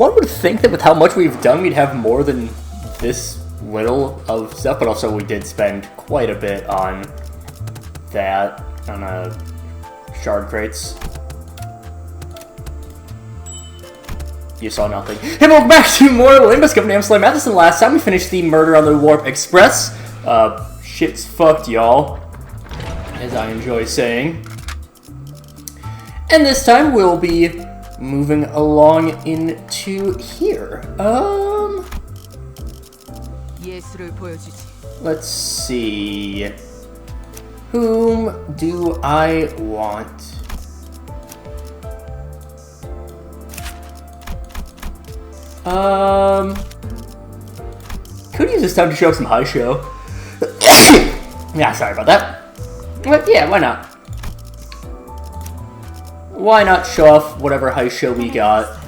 one would think that with how much we've done, we'd have more than this little of stuff, but also we did spend quite a bit on that, on shard crates. You saw nothing. Hey, welcome back to more Limbus Company. I'm SlayerMathis, and last time we finished the murder on the Warp Express. Shit's fucked, y'all, as I enjoy saying. And this time we'll be moving along into here. Let's see. Whom do I want? Could use this time to show up some high show. Yeah, sorry about that. But yeah, why not? Why not show off whatever high show we got?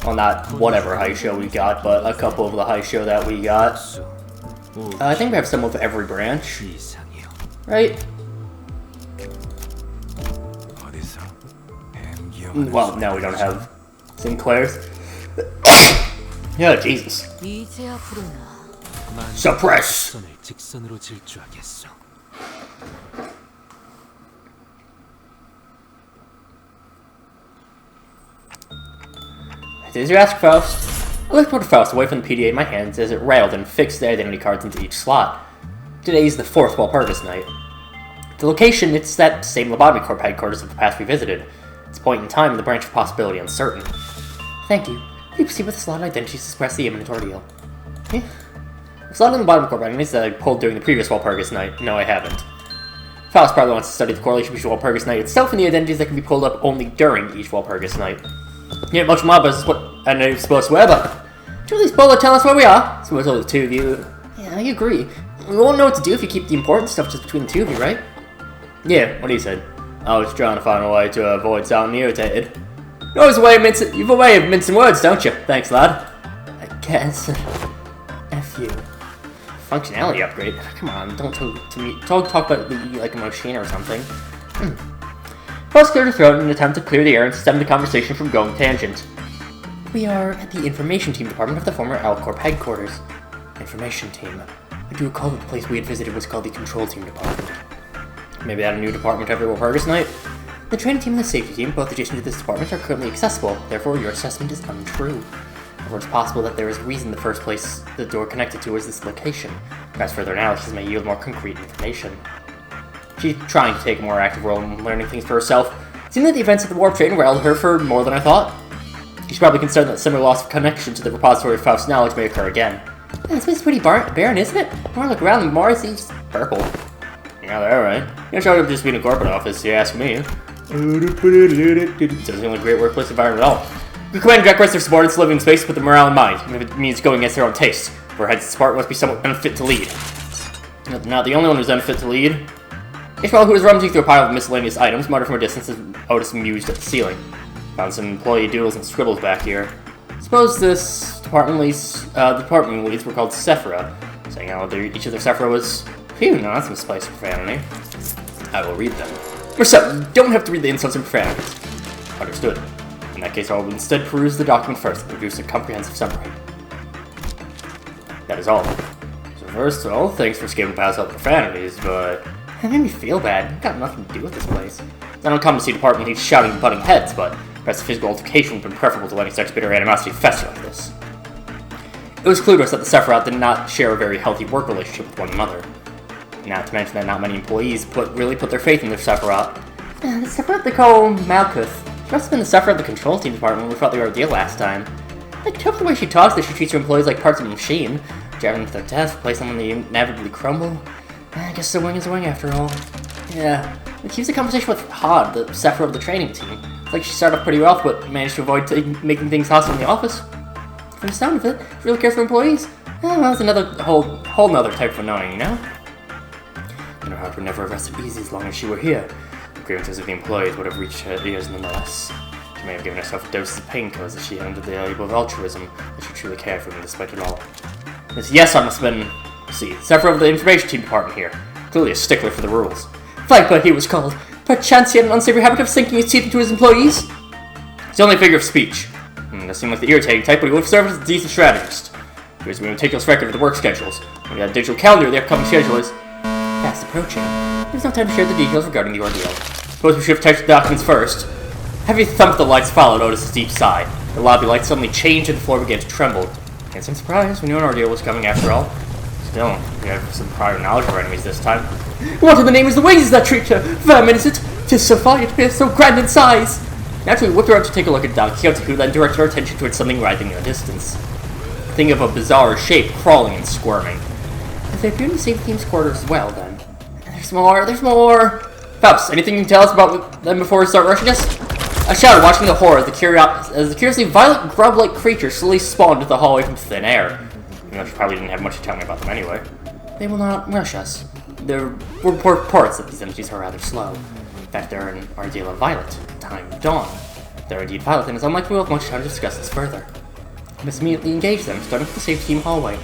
Well, not whatever high show we got, but a couple of the high show that we got. I think we have some of every branch, right? Well, no, we don't have Sinclair's. Yeah, Jesus. Suppress! Did you ask, Faust? I looked toward Faust away from the PDA in my hands as it rattled and fixed the identity cards into each slot. Today's the 4th Walpurgis night. The location, it's that same Lobotomy Corp headquarters of the past we visited. Its point in time and the branch of possibility uncertain. Thank you. You proceed with the slot identities to express the imminent ordeal. Yeah. The slot in the Lobotomy Corp identities that I pulled during the previous Walpurgis night. No, I haven't. Faust probably wants to study the correlation between Walpurgis night itself and the identities that can be pulled up only during each Walpurgis night. Yeah, much more is what I know you're supposed to wear, but do at least Bolo tell us where we are? Suppose only the two of you. Yeah, I agree. We won't know what to do if you keep the important stuff just between the two of you, right? Yeah, what he said. I was trying to find a way to avoid sounding irritated. You have a way of mincing words, don't you? Thanks, lad. I guess. F you. Functionality upgrade? Come on, don't talk to me. Talk about the like a machine or something. Faust cleared her throat in an attempt to clear the air and stem the conversation from going tangent. We are at the Information Team Department of the former L-Corp headquarters. Information Team. I do recall that the place we had visited was called the Control Team Department. Maybe add a new department every Walpurgis night? The training team and the safety team, both adjacent to this department, are currently accessible, therefore your assessment is untrue. However, it's possible that there is a reason the first place the door connected to was this location. Perhaps further analysis may yield more concrete information. She's trying to take a more active role in learning things for herself. It seemed that the events at the Warp Train rattled her for more than I thought. She's probably concerned that similar loss of connection to the repository of Faust's knowledge may occur again. Man, this place is pretty barren, isn't it? The more I look around, the more I see just purple. Yeah, they're right. You showed up just being a corporate office, you ask me. Doesn't seem like a great workplace environment at all. The command direct rests their subordinates living in space with the morale in mind, even if it means going against their own taste. For heads of the department must be somewhat unfit to lead. Not the only one who's unfit to lead. Ishmael, who was rummaging through a pile of miscellaneous items, muttered from a distance as Otis mused at the ceiling. Found some employee doodles and scribbles back here. Suppose this department leads were called Sephira, saying how each of their Sephira was... Phew, no, that's some spice profanity. I will read them. Or so, you don't have to read the insults and profanities. Understood. In that case, I will instead peruse the document first and produce a comprehensive summary. That is all. So first of all, thanks for skipping past all the profanities, but... It made me feel bad. I've got nothing to do with this place. I don't come to see department leads shouting and butting heads, but perhaps a physical altercation would have been preferable to letting such bitter animosity fester like this. It was clear to us that the Sephiroth did not share a very healthy work relationship with one another. Not to mention that not many employees really put their faith in their Sephiroth. The Sephiroth they call Malkuth. She must have been the Sephiroth of the Control Team Department when we fought the ordeal last time. I can tell from the way she talks that she treats her employees like parts of a machine, driving them to their death, place them when they inevitably crumble. I guess the wing is a wing after all. Yeah, it keeps the conversation with Hod, the Sephiroth of the training team. It's like she started off pretty rough, but managed to avoid making things hostile in the office. From the sound of it, she really cares for employees. Well, that's another whole nother type of annoying, you know? And her heart would never have rested easy as long as she were here. The grievances of the employees would have reached her ears nonetheless. She may have given herself doses of painkillers as she under the label of altruism, but she truly cared for them despite it all. Yes, I must have been... See, Sephiroth of the Information Team Department here. Clearly a stickler for the rules. Viper, he was called. Perchance he had an unsavory habit of sinking his teeth into his employees? It's only a figure of speech. does seem like the irritating type, but he would have served as a decent strategist. Here's a meticulous record of the work schedules. We got a digital calendar of the upcoming schedule is fast approaching. There's no time to share the details regarding the ordeal. Suppose we should have checked the documents first. Heavy thump of the lights followed Otis's deep sigh. The lobby lights suddenly changed and the floor began to tremble. Can't seem surprised, we knew an ordeal was coming after all. Still, we have some prior knowledge of our enemies this time. What in the name is the wings is that creature? Vermin is it? 'Tis so fine, it appears so grand in size. Naturally, we whipped around to take a look at Don Quixote, who then directed our attention towards something writhing in the distance. A thing of a bizarre shape, crawling and squirming. If they appear in the same team's quarters as well, then. There's more! Faust, anything you can tell us about them before we start rushing us? I shouted, watching the horror as the curiously violent grub-like creature slowly spawned into the hallway from thin air. You know, she probably didn't have much to tell me about them anyway. They will not rush us. There were reports that these entities are rather slow. In fact, they're an ordeal of violet. Time dawn. They're indeed violent, and it's unlikely we'll have much time to discuss this further. We must immediately engage them, starting with the safe team hallway.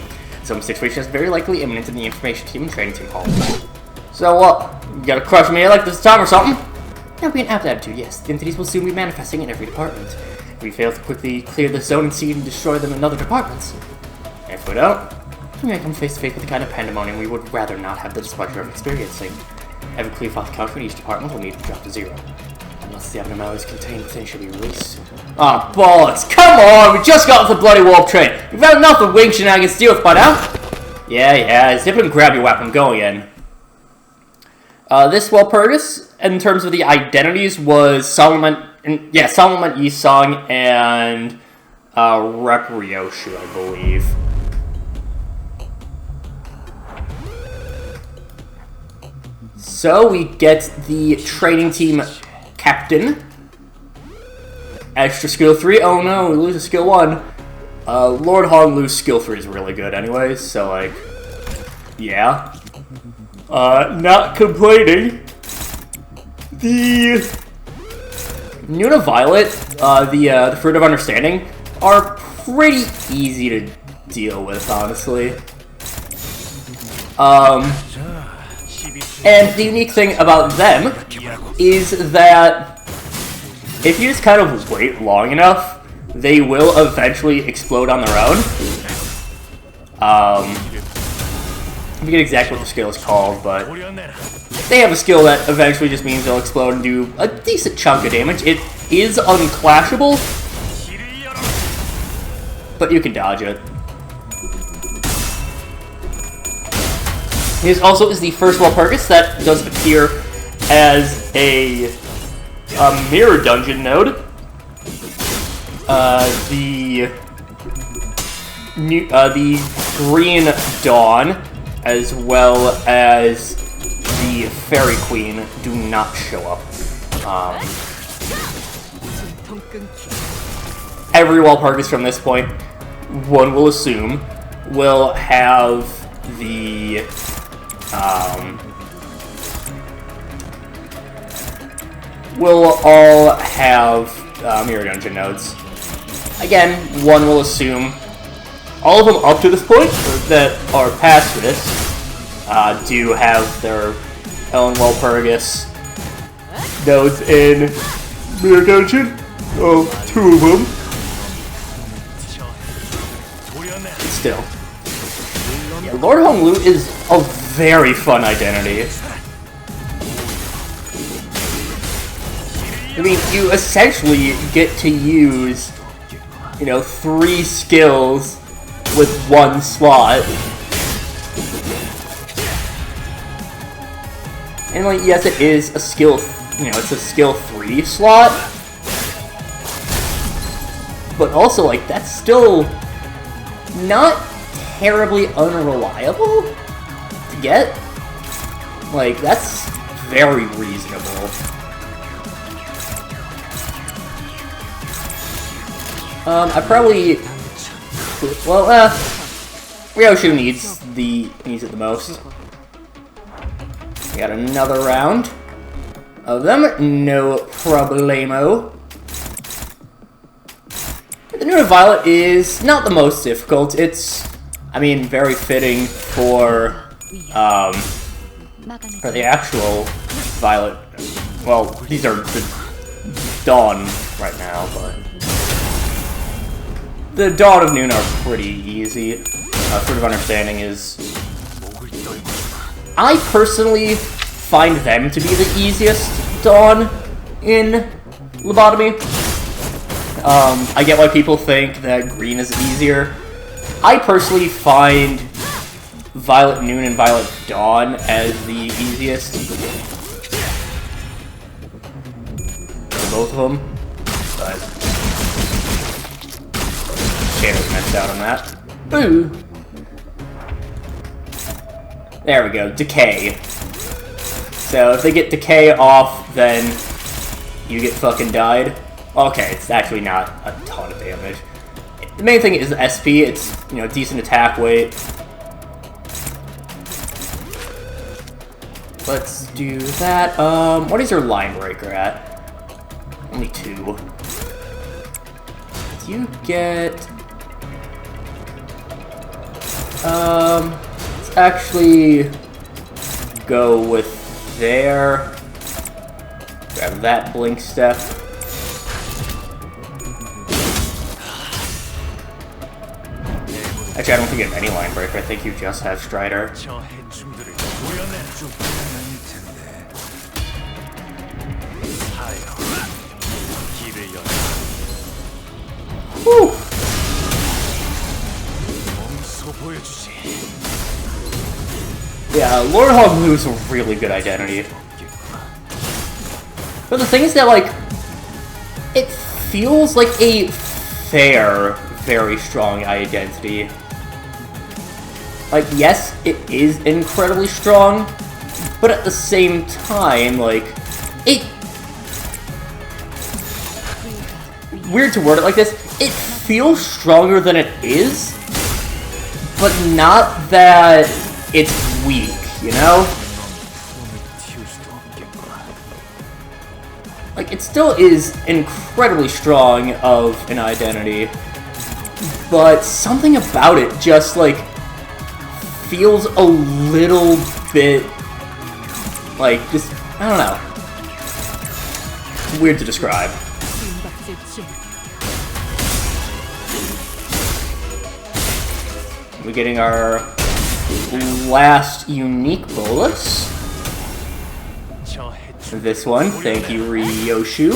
Some situation is very likely imminent in the information team and training team hallway. So what? You gotta crush me like this time or something? That would be an apt attitude, yes. The entities will soon be manifesting in every department. If we fail to quickly clear the zone and seed and destroy them in other departments. If we don't, we may come face to face with the kind of pandemonium we would rather not have the displeasure of experiencing. Every clear fought count in each department will need to drop to 0. Unless the abnormalities contained within should be released. Ah, bollocks! Come on! We just got off the bloody warp train! We've had enough of wing shenanigans to deal with by now! Yeah, zip and grab your weapon, go again. This Walpurgis, in terms of the identities, was Solomon Yisong and Rep Ryoshu, I believe. So we get the training team captain. Extra skill 3. Oh no, we lose a skill 1. Lord Hong lose skill 3 is really good anyways, so like, yeah. Not complaining. The Nuna Violet, the Fruit of Understanding, are pretty easy to deal with, honestly. And the unique thing about them is that if you just kind of wait long enough, they will eventually explode on their own. I forget exactly what the skill is called, but they have a skill that eventually just means they'll explode and do a decent chunk of damage. It is unclashable, but you can dodge it. This also is the first Walpurgis that does appear as a mirror dungeon node. The Green Dawn, as well as the Fairy Queen, do not show up. Every Walpurgis from this point, one will assume, will have the will all have mirror dungeon nodes. Again, one will assume all of them up to this point, that are past this, do have their own Walpurgis nodes in mirror dungeon. Oh, 2 of them. Still. Yeah, Lord Honglu is a very fun identity. I mean, you essentially get to use, 3 skills with 1 slot. And like, yes, it is a skill, it's a skill 3 slot. But also, like, that's still not terribly unreliable to get. Like, that's very reasonable. I probably... Well, Ryoshu needs it the most. We got another round of them, no problemo. The Nuna Violet is not the most difficult. It's, very fitting for the actual Violet. Well, these are the Dawn right now, but The Dawn of Noon are pretty easy. Fruit of Understanding is... I personally find them to be the easiest Dawn in Lobotomy. I get why people think that green is easier. I personally find Violet Noon and Violet Dawn as the easiest. For both of them. But Shadows messed out on that. Boo! There we go, Decay. So if they get Decay off, then you get fucking died. Okay, it's actually not a ton of damage. The main thing is the SP. It's, you know, decent attack weight. Let's do that. What is your line breaker at? Only 2. You get... let's actually go with there. Grab that blink step. Actually, I don't think you have any line breaker. I think you just have Strider. Whew. Yeah, Lord Hog Blue is a really good identity. But the thing is that, like, it feels like a fair, very strong identity. Like, yes, it is incredibly strong, but at the same time, like, it... Weird to word it like this, it feels stronger than it is, but not that it's weak, you know? Like, it still is incredibly strong of an identity, but something about it just, like, feels a little bit, like, just, I don't know. It's weird to describe. We're getting our last unique bolus. This one, thank you, Ryoshu.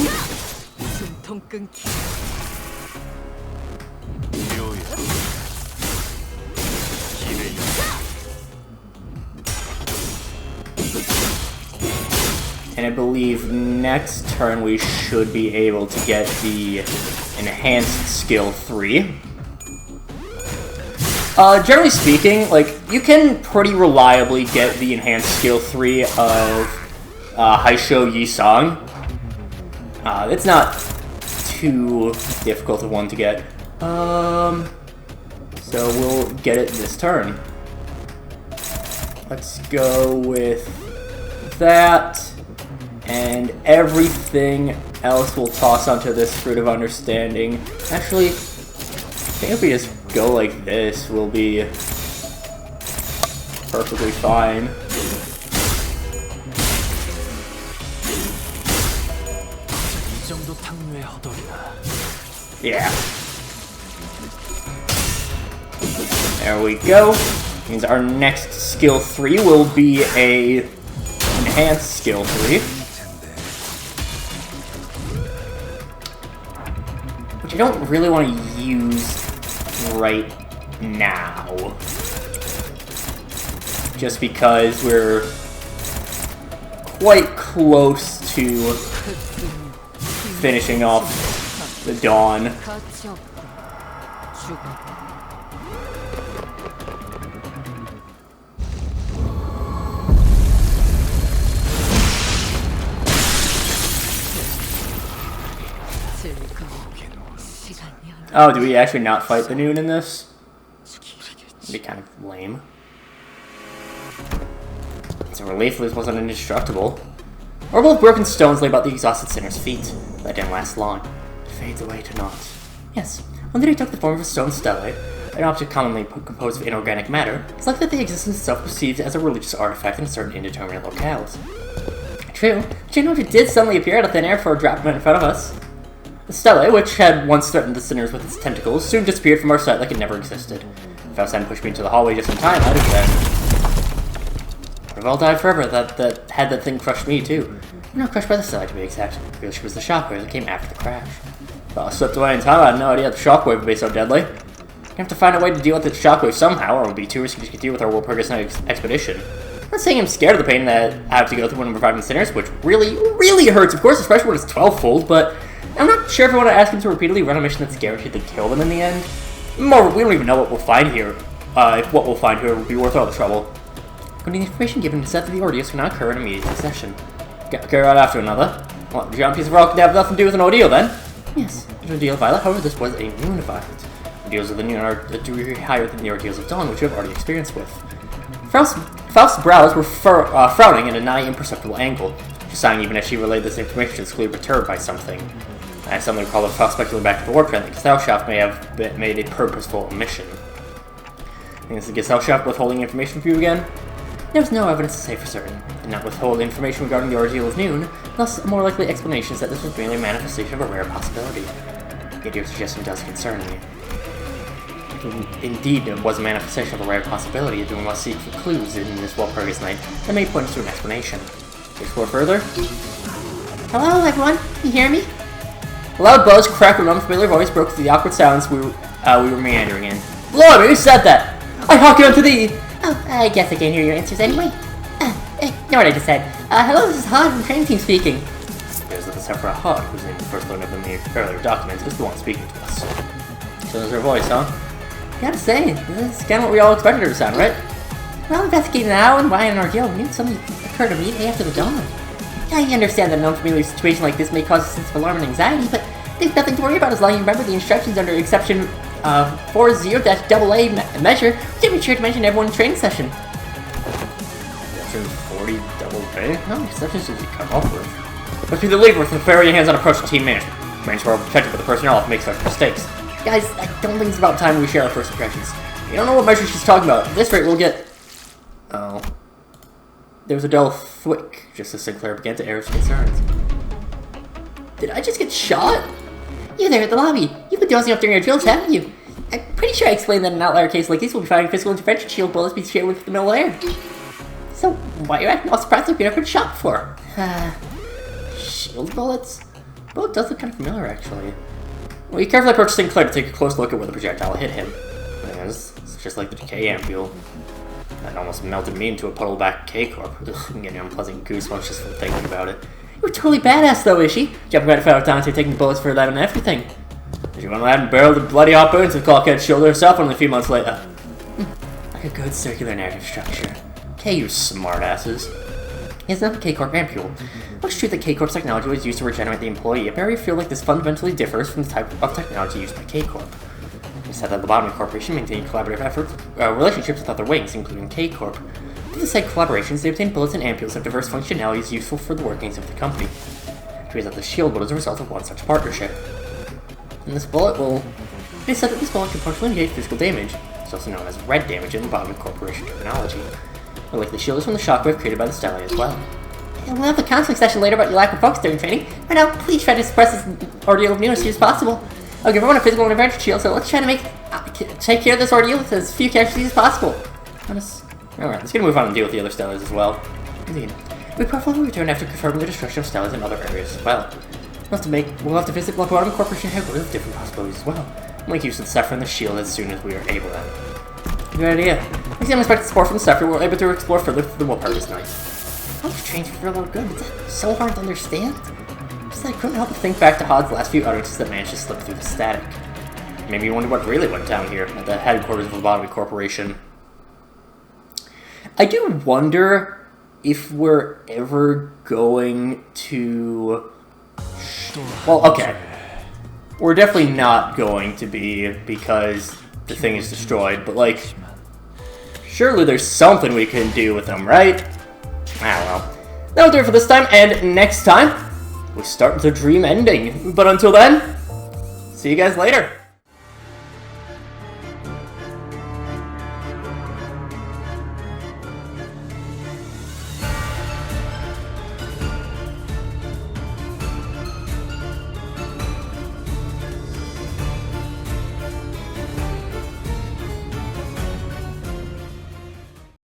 And I believe next turn we should be able to get the enhanced skill 3. Generally speaking, like, you can pretty reliably get the enhanced skill 3 of Haisho Yisang. It's not too difficult of one to get. So we'll get it this turn. Let's go with that. And everything else we'll toss onto this Fruit of Understanding. Actually, I think if we just go like this, we'll be perfectly fine. Yeah. There we go. Means our next skill 3 will be a enhanced skill 3. Which I don't really want to use right now. Just because we're quite close to finishing off the Dawn. Oh, do we actually not fight the Noon in this? That'd be kind of lame. It's a relief this wasn't indestructible. Orbital of broken stones lay about the exhausted sinner's feet. That didn't last long. It fades away to naught. Yes, when they took the form of a stone stellate, an object commonly composed of inorganic matter, it's likely that the existence itself perceived as a religious artifact in certain indeterminate locales. True, but you know it did suddenly appear out of thin air for a drop in front of us. The stele, which had once threatened the sinners with its tentacles, soon disappeared from our sight like it never existed. Faust hadn't pushed me into the hallway just in time, I'd have been... Would have all died forever had that thing crushed me, too. Not crushed by the stele, to be exact. Because she was the shockwave that came after the crash. Faust slipped away in time, I had no idea the shockwave would be so deadly. We have to find a way to deal with the shockwave somehow, or it would be too risky to deal with our World Purgatory Night expedition. I'm not saying I'm scared of the pain that I have to go through when I'm reviving sinners, which really, really hurts, of course, especially when it's 12-fold, but I'm not sure if I want to ask him to repeatedly run a mission that's guaranteed to kill them in the end. More, we don't even know what we'll find here, if what we'll find here will be worth all the trouble. According to the information given, it's said that the ordeals cannot occur in immediate succession. Go right after another. Well, the giant piece of rock could have nothing to do with an ordeal, then? Yes, an ordeal of Violet, however, this was a noon of Violet. Ordeals of the noon are a degree higher than the ordeals of dawn, which we have already experienced with. Faust's brows were frowning at a nigh imperceptible angle. She sighing even as she relayed this information, she was clearly perturbed by something. I suddenly recalled that Faust speculated back to the warp trend that Gesellschaft may have made a purposeful omission. I think this is Gesellschaft withholding information from you again? There was no evidence to say for certain. Did not withhold information regarding the ordeal of noon, thus a more likely explanation is that this was merely a manifestation of a rare possibility. Yet your suggestion does concern me. Indeed, it was a manifestation of a rare possibility, and we must seek for clues in this well-purgatory night that may point us to an explanation. To explore further? Hello, everyone. Can you hear me? A loud buzz, crack, and unfamiliar voice broke through the awkward silence we were meandering in. Lord, who said that? I hearken unto thee! Oh, I guess I can't hear your answers anyway. Know what I just said. Hello, this is Han from training team speaking. There's the Sephora Hog, whose name we first learned of in the earlier documents, is the one speaking to us. So there's her voice, huh? Gotta say, this is kind of what we all expected her to sound, right? Well, investigating how and why an ordeal knew something occurred immediately after the dawn. I understand that an unfamiliar situation like this may cause a sense of alarm and anxiety, but there's nothing to worry about as long as you remember the instructions under exception 40-AA measure, which I made sure to mention in everyone's training session. Exception 40-AA? No, exceptions should be cut off with. Must be the leader with the very hands-on approach to team management. Managers who are protected by the personnel if it makes such mistakes. Guys, I don't think it's about time we share our first impressions. You don't know what measure she's talking about. At this rate, we'll get... Oh. There was a dull thwick just as Sinclair began to air his concerns. Did I just get shot? You there at the lobby. You've been dozing off during your drills, haven't you? I'm pretty sure I explained that in an outlier case like this will be firing physical intervention shield bullets be shared with the middle air. So, why are you acting all surprised like you've never been shot before? Shield bullets? Bullet does look kind of familiar, actually. Well, you carefully approach Sinclair to take a close look at where the projectile hit him. It's just like the decay ampule. That almost melted me into a puddle back K-Corp. I'm getting unpleasant goosebumps just from thinking about it. You're totally badass though, is she? Jumping right out of Dante, taking the bullets for that and everything. She went ahead and barreled the bloody harpoons and Caulkhead's shoulder herself only a few months later. Like a good circular narrative structure. Okay, you smartasses. It's not the K-Corp ampule. It's true that K-Corp's technology was used to regenerate the employee, but I feel like this fundamentally differs from the type of technology used by K-Corp. It said that the Lobotomy Corporation maintained collaborative relationships with other wings, including K-Corp. Through the said collaborations, they obtained bullets and ampules of diverse functionalities useful for the workings of the company. It turns out the shield bullet is a result of one such partnership. And this bullet will... It is said that this bullet can partially negate physical damage. It's also known as red damage in Lobotomy Corporation terminology. But like the shield is from the shockwave created by the stele as well. We'll have a counseling session later about your lack of focus during training. Right now, please try to suppress this ordeal of noon as soon as possible. I'll give everyone a physical intervention shield, so let's try to take care of this ordeal with as few casualties as possible. Alright, let's get move on and deal with the other steles as well. Indeed. We probably return after confirming the destruction of steles in other areas as well. We'll have to visit Bloodfiend Corporation headquarters with different possibilities as well. We'll make use of the Zephyr and the shield as soon as we are able then. Good idea. Next time expected support from the Zephyr, we're able to explore further through the world part this night. How much change for a little good? Is that so hard to understand? Just I couldn't help but think back to Hod's last few utterances that managed to slip through the static. Maybe you wonder what really went down here at the headquarters of the Lobotomy Corporation. I do wonder if we're ever going to... Well, okay. We're definitely not going to be, because the thing is destroyed, but like... Surely there's something we can do with them, right? Ah, well. That'll do it for this time, and next time, we start the dream ending. But until then, see you guys later.